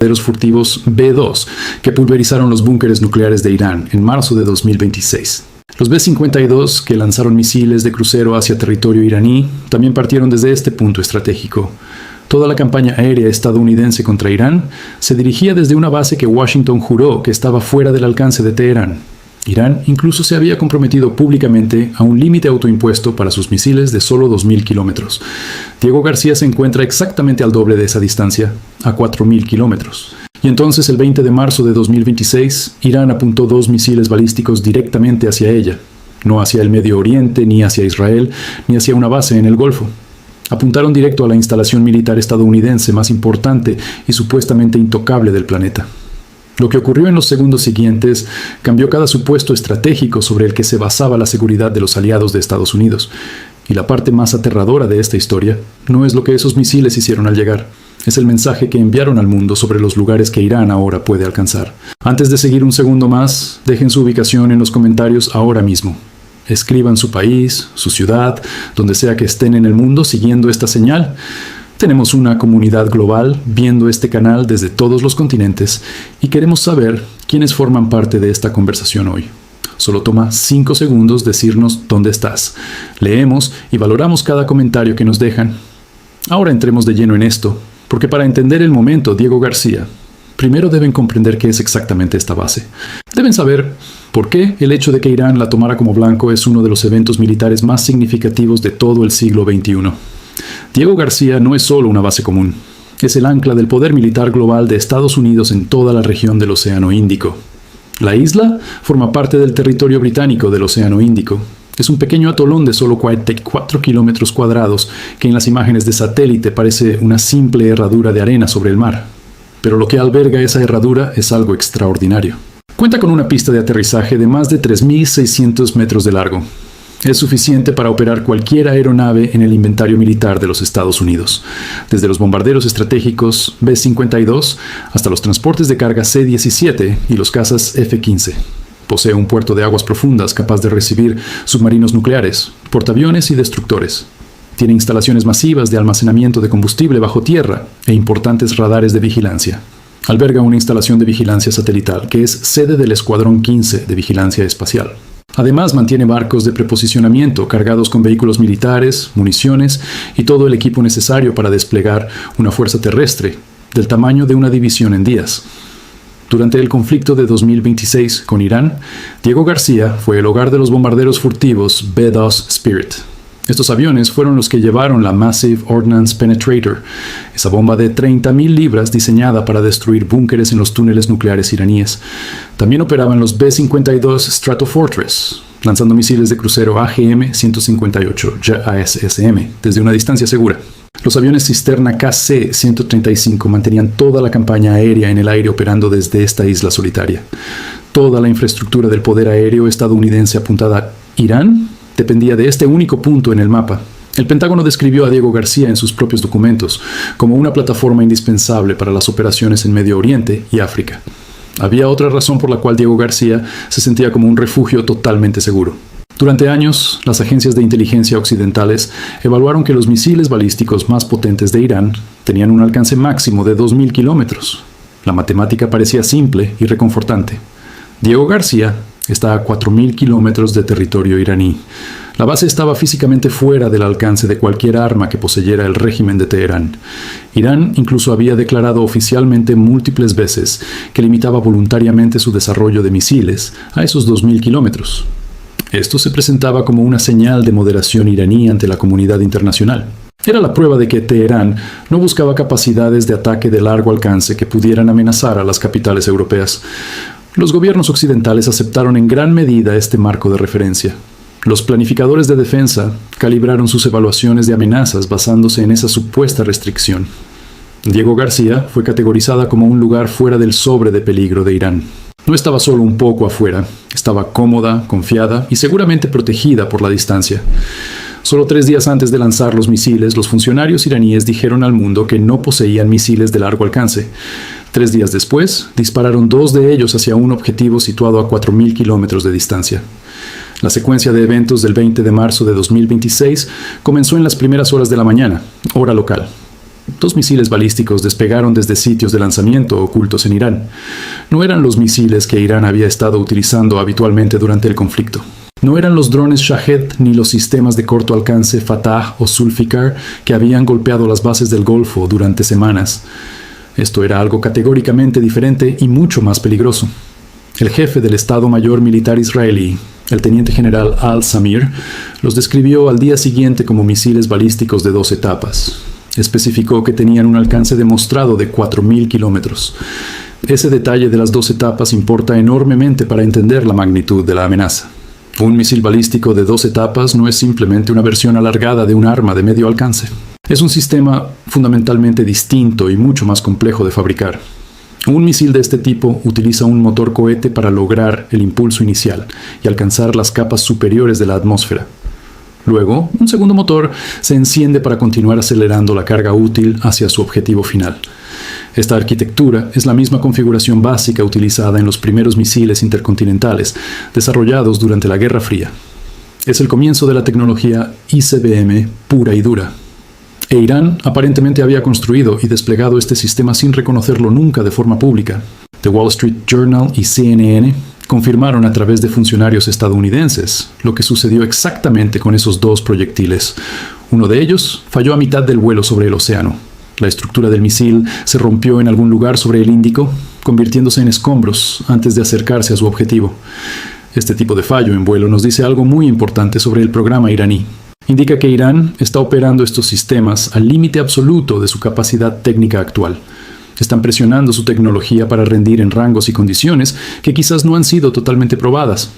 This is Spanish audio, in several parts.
bombarderos furtivos B-2 que pulverizaron los búnkeres nucleares de Irán en marzo de 2026. Los B-52, que lanzaron misiles de crucero hacia territorio iraní, también partieron desde este punto estratégico. Toda la campaña aérea estadounidense contra Irán se dirigía desde una base que Washington juró que estaba fuera del alcance de Teherán. Irán incluso se había comprometido públicamente a un límite autoimpuesto para sus misiles de solo 2.000 kilómetros. Diego García se encuentra exactamente al doble de esa distancia, a 4.000 kilómetros. Y entonces, el 20 de marzo de 2026, Irán apuntó 2 misiles balísticos directamente hacia ella, no hacia el Medio Oriente, ni hacia Israel, ni hacia una base en el Golfo. Apuntaron directo a la instalación militar estadounidense más importante y supuestamente intocable del planeta. Lo que ocurrió en los segundos siguientes cambió cada supuesto estratégico sobre el que se basaba la seguridad de los aliados de Estados Unidos. Y la parte más aterradora de esta historia no es lo que esos misiles hicieron al llegar. Es el mensaje que enviaron al mundo sobre los lugares que Irán ahora puede alcanzar. Antes de seguir un segundo más, dejen su ubicación en los comentarios ahora mismo. Escriban su país, su ciudad, donde sea que estén en el mundo siguiendo esta señal. Tenemos una comunidad global viendo este canal desde todos los continentes y queremos saber quiénes forman parte de esta conversación hoy. Solo toma 5 segundos decirnos dónde estás. Leemos y valoramos cada comentario que nos dejan. Ahora entremos de lleno en esto, porque para entender el momento Diego García, primero deben comprender qué es exactamente esta base. Deben saber por qué el hecho de que Irán la tomara como blanco es uno de los eventos militares más significativos de todo el siglo XXI. Diego García no es solo una base común, es el ancla del poder militar global de Estados Unidos en toda la región del Océano Índico. La isla forma parte del territorio británico del Océano Índico. Es un pequeño atolón de solo 44 kilómetros cuadrados que en las imágenes de satélite parece una simple herradura de arena sobre el mar. Pero lo que alberga esa herradura es algo extraordinario. Cuenta con una pista de aterrizaje de más de 3.600 metros de largo. Es suficiente para operar cualquier aeronave en el inventario militar de los Estados Unidos, desde los bombarderos estratégicos B-52 hasta los transportes de carga C-17 y los cazas F-15. Posee un puerto de aguas profundas capaz de recibir submarinos nucleares, portaaviones y destructores. Tiene instalaciones masivas de almacenamiento de combustible bajo tierra e importantes radares de vigilancia. Alberga una instalación de vigilancia satelital que es sede del Escuadrón 15 de Vigilancia Espacial. Además, mantiene barcos de preposicionamiento cargados con vehículos militares, municiones y todo el equipo necesario para desplegar una fuerza terrestre del tamaño de una división en días. Durante el conflicto de 2026 con Irán, Diego García fue el hogar de los bombarderos furtivos B-2 Spirit. Estos aviones fueron los que llevaron la Massive Ordnance Penetrator, esa bomba de 30.000 libras diseñada para destruir búnkeres en los túneles nucleares iraníes. También operaban los B-52 Stratofortress, lanzando misiles de crucero AGM-158 JASSM desde una distancia segura. Los aviones cisterna KC-135 mantenían toda la campaña aérea en el aire operando desde esta isla solitaria. Toda la infraestructura del poder aéreo estadounidense apuntada a Irán dependía de este único punto en el mapa. El Pentágono describió a Diego García en sus propios documentos como una plataforma indispensable para las operaciones en Medio Oriente y África. Había otra razón por la cual Diego García se sentía como un refugio totalmente seguro. Durante años, las agencias de inteligencia occidentales evaluaron que los misiles balísticos más potentes de Irán tenían un alcance máximo de 2.000 kilómetros. La matemática parecía simple y reconfortante. Diego García está a 4.000 kilómetros de territorio iraní. La base estaba físicamente fuera del alcance de cualquier arma que poseyera el régimen de Teherán. Irán incluso había declarado oficialmente múltiples veces que limitaba voluntariamente su desarrollo de misiles a esos 2.000 kilómetros. Esto se presentaba como una señal de moderación iraní ante la comunidad internacional. Era la prueba de que Teherán no buscaba capacidades de ataque de largo alcance que pudieran amenazar a las capitales europeas. Los gobiernos occidentales aceptaron en gran medida este marco de referencia. Los planificadores de defensa calibraron sus evaluaciones de amenazas basándose en esa supuesta restricción. Diego García fue categorizada como un lugar fuera del sobre de peligro de Irán. No estaba solo un poco afuera, estaba cómoda, confiada y seguramente protegida por la distancia. Solo 3 días antes de lanzar los misiles, los funcionarios iraníes dijeron al mundo que no poseían misiles de largo alcance. 3 días después, dispararon 2 de ellos hacia un objetivo situado a 4.000 kilómetros de distancia. La secuencia de eventos del 20 de marzo de 2026 comenzó en las primeras horas de la mañana, hora local. 2 misiles balísticos despegaron desde sitios de lanzamiento ocultos en Irán. No eran los misiles que Irán había estado utilizando habitualmente durante el conflicto. No eran los drones Shahed ni los sistemas de corto alcance Fatah o Zulfikar que habían golpeado las bases del Golfo durante semanas. Esto era algo categóricamente diferente y mucho más peligroso. El jefe del Estado Mayor Militar israelí, el teniente general Al-Samir, los describió al día siguiente como misiles balísticos de 2 etapas. Especificó que tenían un alcance demostrado de 4.000 kilómetros. Ese detalle de las 2 etapas importa enormemente para entender la magnitud de la amenaza. Un misil balístico de 2 etapas no es simplemente una versión alargada de un arma de medio alcance. Es un sistema fundamentalmente distinto y mucho más complejo de fabricar. Un misil de este tipo utiliza un motor cohete para lograr el impulso inicial y alcanzar las capas superiores de la atmósfera. Luego, un segundo motor se enciende para continuar acelerando la carga útil hacia su objetivo final. Esta arquitectura es la misma configuración básica utilizada en los primeros misiles intercontinentales desarrollados durante la Guerra Fría. Es el comienzo de la tecnología ICBM pura y dura. E Irán aparentemente había construido y desplegado este sistema sin reconocerlo nunca de forma pública. The Wall Street Journal y CNN confirmaron a través de funcionarios estadounidenses lo que sucedió exactamente con esos 2 proyectiles. Uno de ellos falló a mitad del vuelo sobre el océano. La estructura del misil se rompió en algún lugar sobre el Índico, convirtiéndose en escombros antes de acercarse a su objetivo. Este tipo de fallo en vuelo nos dice algo muy importante sobre el programa iraní. Indica que Irán está operando estos sistemas al límite absoluto de su capacidad técnica actual. Están presionando su tecnología para rendir en rangos y condiciones que quizás no han sido totalmente probadas.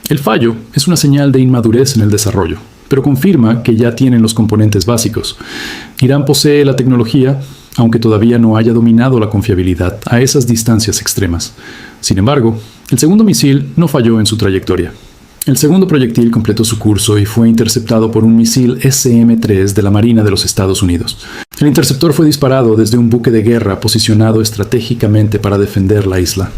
El fallo es una señal de inmadurez en el desarrollo, pero confirma que ya tienen los componentes básicos. Irán posee la tecnología, aunque todavía no haya dominado la confiabilidad a esas distancias extremas. Sin embargo, el segundo misil no falló en su trayectoria. El segundo proyectil completó su curso y fue interceptado por un misil SM-3 de la Marina de los Estados Unidos. El interceptor fue disparado desde un buque de guerra posicionado estratégicamente para defender la isla.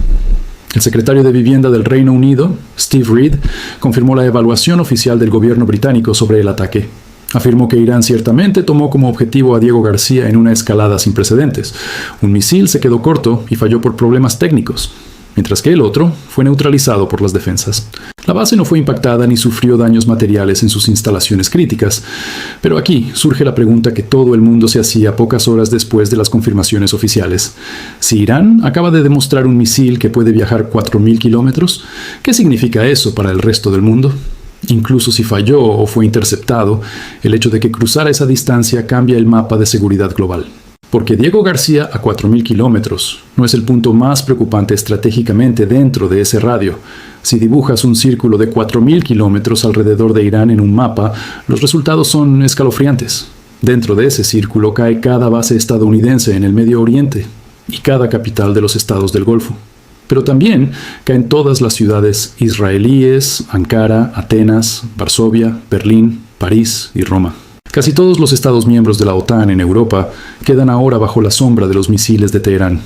El secretario de Vivienda del Reino Unido, Steve Reed, confirmó la evaluación oficial del gobierno británico sobre el ataque. Afirmó que Irán ciertamente tomó como objetivo a Diego García en una escalada sin precedentes. Un misil se quedó corto y falló por problemas técnicos, mientras que el otro fue neutralizado por las defensas. La base no fue impactada ni sufrió daños materiales en sus instalaciones críticas, pero aquí surge la pregunta que todo el mundo se hacía pocas horas después de las confirmaciones oficiales. Si Irán acaba de demostrar un misil que puede viajar 4.000 kilómetros, ¿qué significa eso para el resto del mundo? Incluso si falló o fue interceptado, el hecho de que cruzara esa distancia cambia el mapa de seguridad global. Porque Diego García a 4.000 kilómetros no es el punto más preocupante estratégicamente dentro de ese radio. Si dibujas un círculo de 4.000 kilómetros alrededor de Irán en un mapa, los resultados son escalofriantes. Dentro de ese círculo cae cada base estadounidense en el Medio Oriente y cada capital de los estados del Golfo. Pero también caen todas las ciudades israelíes, Ankara, Atenas, Varsovia, Berlín, París y Roma. Casi todos los estados miembros de la OTAN en Europa quedan ahora bajo la sombra de los misiles de Teherán.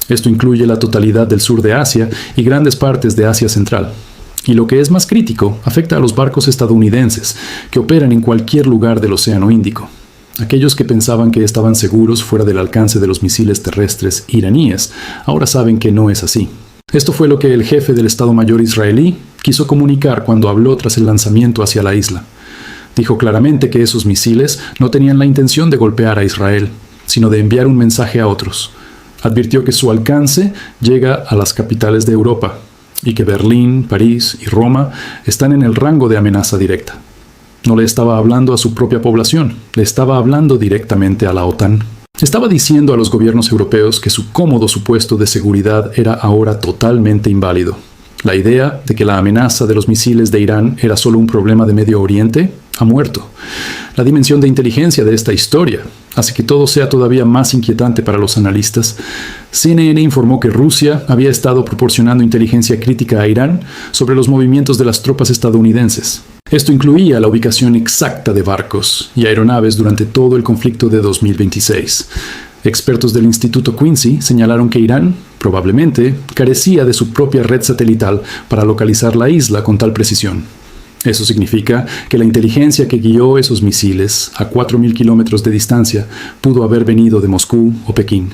Esto incluye la totalidad del sur de Asia y grandes partes de Asia Central. Y lo que es más crítico, afecta a los barcos estadounidenses que operan en cualquier lugar del Océano Índico. Aquellos que pensaban que estaban seguros fuera del alcance de los misiles terrestres iraníes, ahora saben que no es así. Esto fue lo que el jefe del Estado Mayor israelí quiso comunicar cuando habló tras el lanzamiento hacia la isla. Dijo claramente que esos misiles no tenían la intención de golpear a Israel, sino de enviar un mensaje a otros. Advirtió que su alcance llega a las capitales de Europa y que Berlín, París y Roma están en el rango de amenaza directa. No le estaba hablando a su propia población, le estaba hablando directamente a la OTAN. Estaba diciendo a los gobiernos europeos que su cómodo supuesto de seguridad era ahora totalmente inválido. La idea de que la amenaza de los misiles de Irán era solo un problema de Medio Oriente ha muerto. La dimensión de inteligencia de esta historia hace que todo sea todavía más inquietante para los analistas. CNN informó que Rusia había estado proporcionando inteligencia crítica a Irán sobre los movimientos de las tropas estadounidenses. Esto incluía la ubicación exacta de barcos y aeronaves durante todo el conflicto de 2026. Expertos del Instituto Quincy señalaron que Irán, probablemente, carecía de su propia red satelital para localizar la isla con tal precisión. Eso significa que la inteligencia que guió esos misiles a 4.000 kilómetros de distancia pudo haber venido de Moscú o Pekín.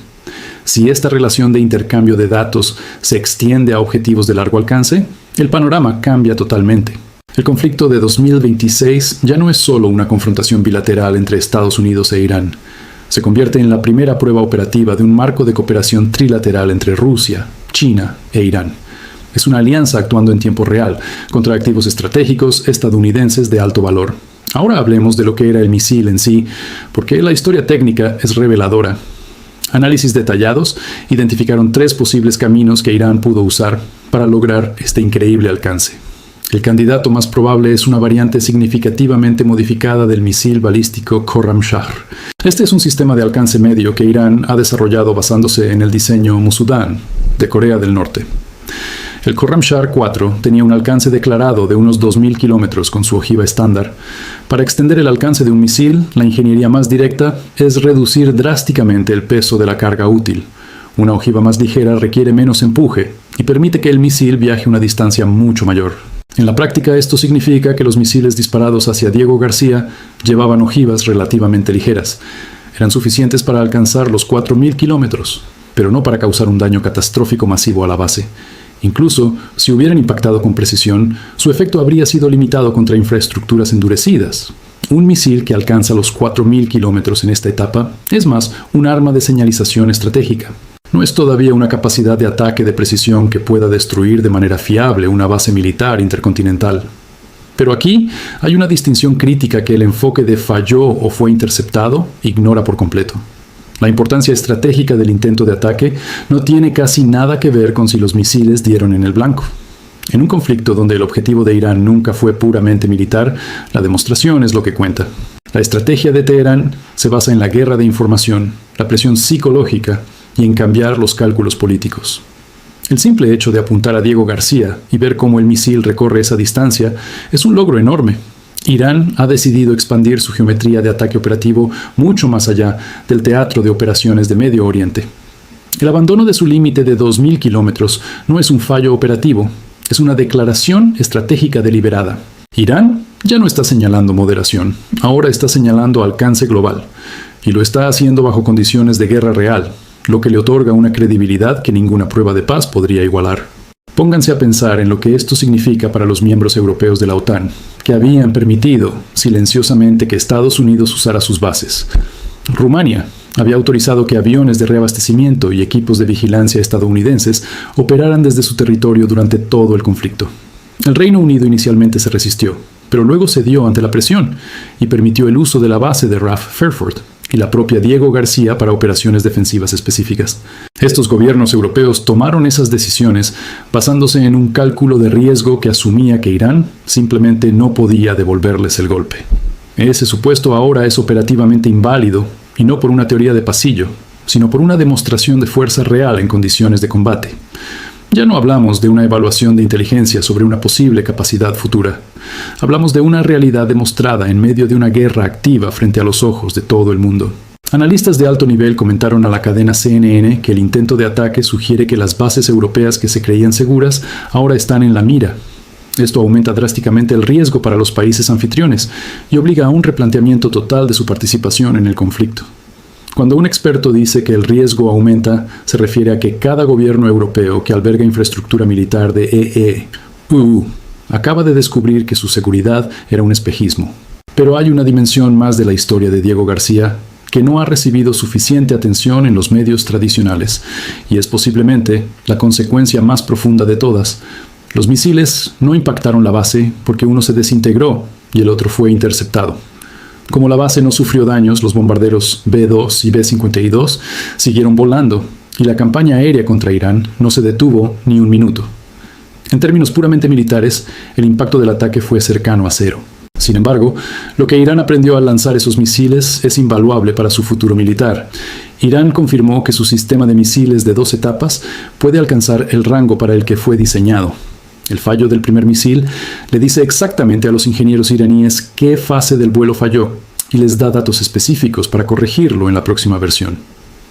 Si esta relación de intercambio de datos se extiende a objetivos de largo alcance, el panorama cambia totalmente. El conflicto de 2026 ya no es solo una confrontación bilateral entre Estados Unidos e Irán. Se convierte en la primera prueba operativa de un marco de cooperación trilateral entre Rusia, China e Irán. Es una alianza actuando en tiempo real contra activos estratégicos estadounidenses de alto valor. Ahora hablemos de lo que era el misil en sí, porque la historia técnica es reveladora. Análisis detallados identificaron 3 posibles caminos que Irán pudo usar para lograr este increíble alcance. El candidato más probable es una variante significativamente modificada del misil balístico Khorramshahr. Este es un sistema de alcance medio que Irán ha desarrollado basándose en el diseño Musudan de Corea del Norte. El Khorramshahr 4 tenía un alcance declarado de unos 2.000 kilómetros con su ojiva estándar. Para extender el alcance de un misil, la ingeniería más directa es reducir drásticamente el peso de la carga útil. Una ojiva más ligera requiere menos empuje y permite que el misil viaje una distancia mucho mayor. En la práctica, esto significa que los misiles disparados hacia Diego García llevaban ojivas relativamente ligeras. Eran suficientes para alcanzar los 4.000 kilómetros, pero no para causar un daño catastrófico masivo a la base. Incluso, si hubieran impactado con precisión, su efecto habría sido limitado contra infraestructuras endurecidas. Un misil que alcanza los 4.000 kilómetros en esta etapa es más un arma de señalización estratégica. No es todavía una capacidad de ataque de precisión que pueda destruir de manera fiable una base militar intercontinental. Pero aquí hay una distinción crítica que el enfoque de falló o fue interceptado ignora por completo. La importancia estratégica del intento de ataque no tiene casi nada que ver con si los misiles dieron en el blanco. En un conflicto donde el objetivo de Irán nunca fue puramente militar, la demostración es lo que cuenta. La estrategia de Teherán se basa en la guerra de información, la presión psicológica y en cambiar los cálculos políticos. El simple hecho de apuntar a Diego García y ver cómo el misil recorre esa distancia es un logro enorme. Irán ha decidido expandir su geometría de ataque operativo mucho más allá del teatro de operaciones de Medio Oriente. El abandono de su límite de 2.000 kilómetros no es un fallo operativo, es una declaración estratégica deliberada. Irán ya no está señalando moderación, ahora está señalando alcance global, y lo está haciendo bajo condiciones de guerra real, lo que le otorga una credibilidad que ninguna prueba de paz podría igualar. Pónganse a pensar en lo que esto significa para los miembros europeos de la OTAN, que habían permitido silenciosamente que Estados Unidos usara sus bases. Rumania había autorizado que aviones de reabastecimiento y equipos de vigilancia estadounidenses operaran desde su territorio durante todo el conflicto. El Reino Unido inicialmente se resistió, pero luego cedió ante la presión y permitió el uso de la base de RAF Fairford y la propia Diego García para operaciones defensivas específicas. Estos gobiernos europeos tomaron esas decisiones basándose en un cálculo de riesgo que asumía que Irán simplemente no podía devolverles el golpe. Ese supuesto ahora es operativamente inválido, y no por una teoría de pasillo, sino por una demostración de fuerza real en condiciones de combate. Ya no hablamos de una evaluación de inteligencia sobre una posible capacidad futura. Hablamos de una realidad demostrada en medio de una guerra activa frente a los ojos de todo el mundo. Analistas de alto nivel comentaron a la cadena CNN que el intento de ataque sugiere que las bases europeas que se creían seguras ahora están en la mira. Esto aumenta drásticamente el riesgo para los países anfitriones y obliga a un replanteamiento total de su participación en el conflicto. Cuando un experto dice que el riesgo aumenta, se refiere a que cada gobierno europeo que alberga infraestructura militar de EEU acaba de descubrir que su seguridad era un espejismo. Pero hay una dimensión más de la historia de Diego García que no ha recibido suficiente atención en los medios tradicionales, y es posiblemente la consecuencia más profunda de todas. Los misiles no impactaron la base porque uno se desintegró y el otro fue interceptado. Como la base no sufrió daños, los bombarderos B-2 y B-52 siguieron volando y la campaña aérea contra Irán no se detuvo ni un minuto. En términos puramente militares, el impacto del ataque fue cercano a cero. Sin embargo, lo que Irán aprendió al lanzar esos misiles es invaluable para su futuro militar. Irán confirmó que su sistema de misiles de 2 etapas puede alcanzar el rango para el que fue diseñado. El fallo del primer misil le dice exactamente a los ingenieros iraníes qué fase del vuelo falló y les da datos específicos para corregirlo en la próxima versión.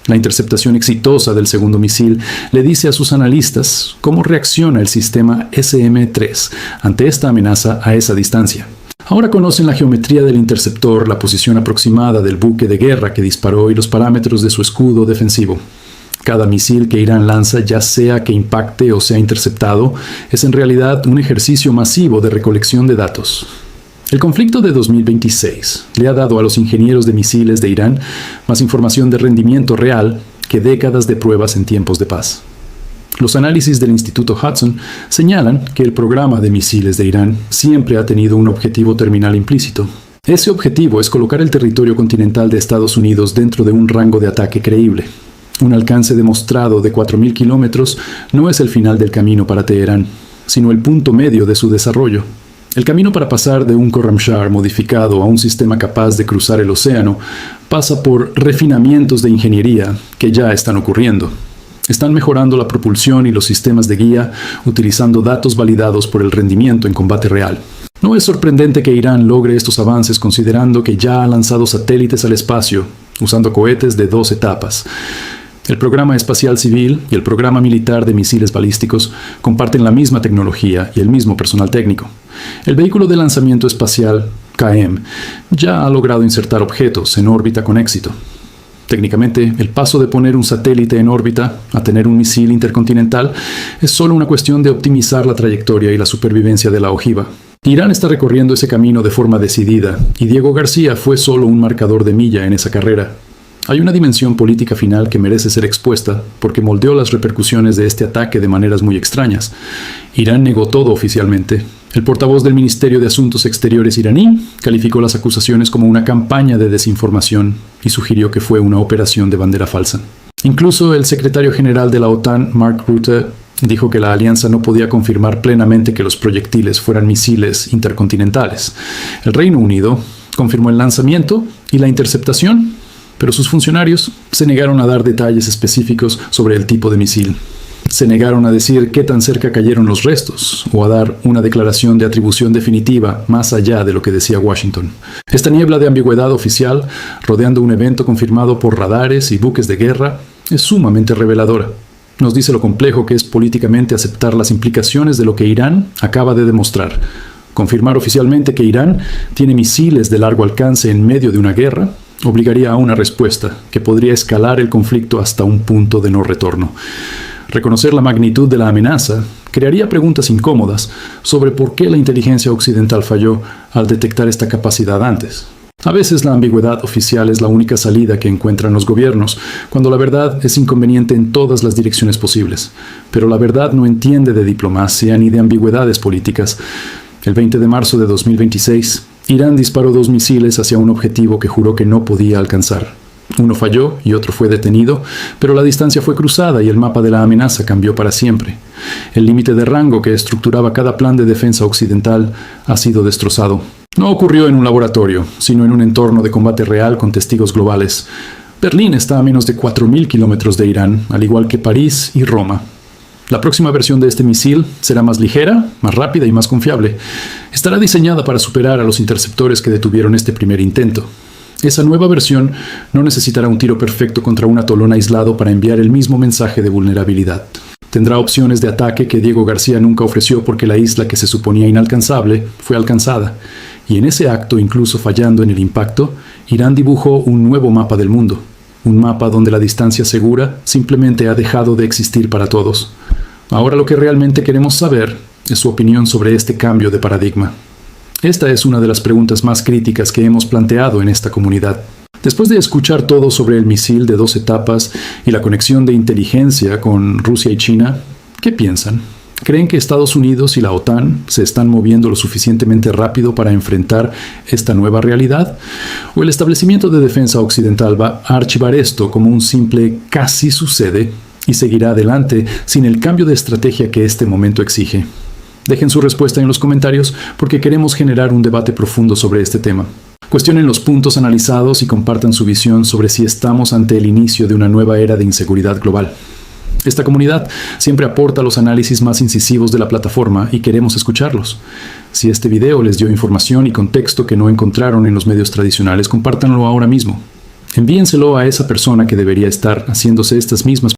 La interceptación exitosa del segundo misil le dice a sus analistas cómo reacciona el sistema SM-3 ante esta amenaza a esa distancia. Ahora conocen la geometría del interceptor, la posición aproximada del buque de guerra que disparó y los parámetros de su escudo defensivo. Cada misil que Irán lanza, ya sea que impacte o sea interceptado, es en realidad un ejercicio masivo de recolección de datos. El conflicto de 2026 le ha dado a los ingenieros de misiles de Irán más información de rendimiento real que décadas de pruebas en tiempos de paz. Los análisis del Instituto Hudson señalan que el programa de misiles de Irán siempre ha tenido un objetivo terminal implícito. Ese objetivo es colocar el territorio continental de Estados Unidos dentro de un rango de ataque creíble. Un alcance demostrado de 4.000 kilómetros no es el final del camino para Teherán, sino el punto medio de su desarrollo. El camino para pasar de un Khorramshahr modificado a un sistema capaz de cruzar el océano pasa por refinamientos de ingeniería que ya están ocurriendo. Están mejorando la propulsión y los sistemas de guía utilizando datos validados por el rendimiento en combate real. No es sorprendente que Irán logre estos avances considerando que ya ha lanzado satélites al espacio usando cohetes de 2 etapas. El programa espacial civil y el programa militar de misiles balísticos comparten la misma tecnología y el mismo personal técnico. El vehículo de lanzamiento espacial, KM, ya ha logrado insertar objetos en órbita con éxito. Técnicamente, el paso de poner un satélite en órbita a tener un misil intercontinental es solo una cuestión de optimizar la trayectoria y la supervivencia de la ojiva. Irán está recorriendo ese camino de forma decidida, y Diego García fue solo un marcador de milla en esa carrera. Hay una dimensión política final que merece ser expuesta porque moldeó las repercusiones de este ataque de maneras muy extrañas. Irán negó todo oficialmente. El portavoz del Ministerio de Asuntos Exteriores iraní calificó las acusaciones como una campaña de desinformación y sugirió que fue una operación de bandera falsa. Incluso el secretario general de la OTAN, Mark Rutte, dijo que la alianza no podía confirmar plenamente que los proyectiles fueran misiles intercontinentales. El Reino Unido confirmó el lanzamiento y la interceptación, pero sus funcionarios se negaron a dar detalles específicos sobre el tipo de misil. Se negaron a decir qué tan cerca cayeron los restos o a dar una declaración de atribución definitiva más allá de lo que decía Washington. Esta niebla de ambigüedad oficial, rodeando un evento confirmado por radares y buques de guerra, es sumamente reveladora. Nos dice lo complejo que es políticamente aceptar las implicaciones de lo que Irán acaba de demostrar. Confirmar oficialmente que Irán tiene misiles de largo alcance en medio de una guerra obligaría a una respuesta que podría escalar el conflicto hasta un punto de no retorno. Reconocer la magnitud de la amenaza crearía preguntas incómodas sobre por qué la inteligencia occidental falló al detectar esta capacidad antes. A veces la ambigüedad oficial es la única salida que encuentran los gobiernos, cuando la verdad es inconveniente en todas las direcciones posibles. Pero la verdad no entiende de diplomacia ni de ambigüedades políticas. El 20 de marzo de 2026, Irán disparó 2 misiles hacia un objetivo que juró que no podía alcanzar. Uno falló y otro fue detenido, pero la distancia fue cruzada y el mapa de la amenaza cambió para siempre. El límite de rango que estructuraba cada plan de defensa occidental ha sido destrozado. No ocurrió en un laboratorio, sino en un entorno de combate real con testigos globales. Berlín está a menos de 4.000 kilómetros de Irán, al igual que París y Roma. La próxima versión de este misil será más ligera, más rápida y más confiable. Estará diseñada para superar a los interceptores que detuvieron este primer intento. Esa nueva versión no necesitará un tiro perfecto contra un atolón aislado para enviar el mismo mensaje de vulnerabilidad. Tendrá opciones de ataque que Diego García nunca ofreció porque la isla que se suponía inalcanzable fue alcanzada. Y en ese acto, incluso fallando en el impacto, Irán dibujó un nuevo mapa del mundo. Un mapa donde la distancia segura simplemente ha dejado de existir para todos. Ahora lo que realmente queremos saber es su opinión sobre este cambio de paradigma. Esta es una de las preguntas más críticas que hemos planteado en esta comunidad. Después de escuchar todo sobre el misil de 2 etapas y la conexión de inteligencia con Rusia y China, ¿qué piensan? ¿Creen que Estados Unidos y la OTAN se están moviendo lo suficientemente rápido para enfrentar esta nueva realidad? ¿O el establecimiento de defensa occidental va a archivar esto como un simple casi sucede y seguirá adelante sin el cambio de estrategia que este momento exige? Dejen su respuesta en los comentarios porque queremos generar un debate profundo sobre este tema. Cuestionen los puntos analizados y compartan su visión sobre si estamos ante el inicio de una nueva era de inseguridad global. Esta comunidad siempre aporta los análisis más incisivos de la plataforma y queremos escucharlos. Si este video les dio información y contexto que no encontraron en los medios tradicionales, compártanlo ahora mismo. Envíenselo a esa persona que debería estar haciéndose estas mismas